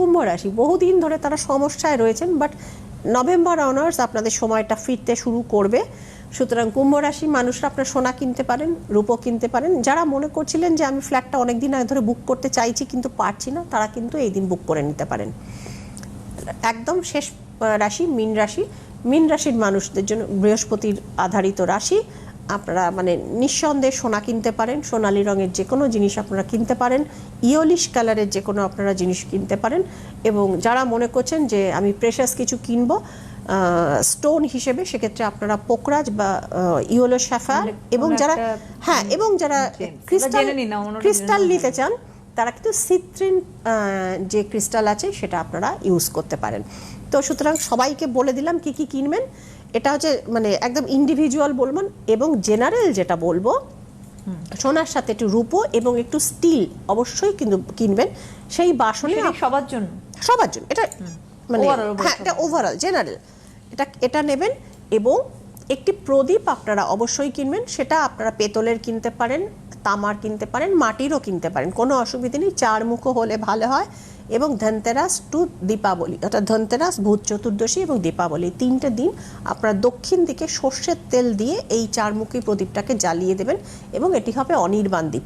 কুম্ভ রাশি বহুদিন ধরে তারা সমস্যায় রয়েছেন, বাট নভেম্বর অনার্স আপনাদের সময়টা ফিরতে শুরু করবে। সুতরাং কুম্ভ রাশি মানুষরা আপনার সোনা কিনতে পারেন, রূপো কিনতে পারেন। যারা মনে করছিলেন যে আমি ফ্ল্যাটটা অনেকদিন আগে ধরে বুক করতে চাইছি কিন্তু পারছি না, তারা কিন্তু এই দিন বুক করে নিতে পারেন। একদম শেষ রাশি মীন রাশি। মীন রাশির মানুষদের জন্য বৃহস্পতির আধারিত রাশি। আপনারা মানে নিঃসন্দেহে সোনা কিনতে পারেন, সোনালী রঙের যে কোনো জিনিস আপনারা কিনতে পারেন, ইয়োলিশ কালারের যে কোনো আপনারা জিনিস কিনতে পারেন। এবং যারা মনে করছেন যে আমি প্রেশাস কিছু কিনবো স্টোন হিসেবে, সেক্ষেত্রে আপনারা পোকরাজ বা ইয়োলো স্যাফায়ার, এবং যারা এবং যারা ক্রিস্টাল নিতে চান তারা কিন্তু সিট্রিন যে ক্রিস্টাল আছে সেটা আপনারা ইউজ করতে পারেন। তো সুতরাং সবাইকে বলে দিলাম কি কি কিনবেন। এটা হচ্ছে মানে একদম ইন্ডিভিজুয়াল বলবেন, এবং জেনারেল যেটা বলবো সোনার সাথে একটু রূপো এবং একটু স্টিল অবশ্যই কিন্তু কিনবেন। সেই বাসনে সবার জন্য এটা মানে হ্যাঁ এটা ওভারঅল জেনারেল এটা নেবেন। এবং একটি প্রদীপ আপনারা অবশ্যই কিনবেন। সেটা আপনারা পেতলের কিনতে পারেন, তামার কিনতে পারেন, মাটিরও কিনতে পারেন, কোনো অসুবিধা নেই। চার মুখো হলে ভালো হয়। এবং ধনতেরাস টু দীপাবলি, অর্থাৎ ধনতেরাস, ভূত চতুর্দশী এবং দীপাবলি, 3টে দিন আপনারা দক্ষিণ দিকে সর্ষের তেল দিয়ে এই চারমুখী প্রদীপটাকে জ্বালিয়ে দেবেন, এবং এটি হবে অনির্বাণ দ্বীপ।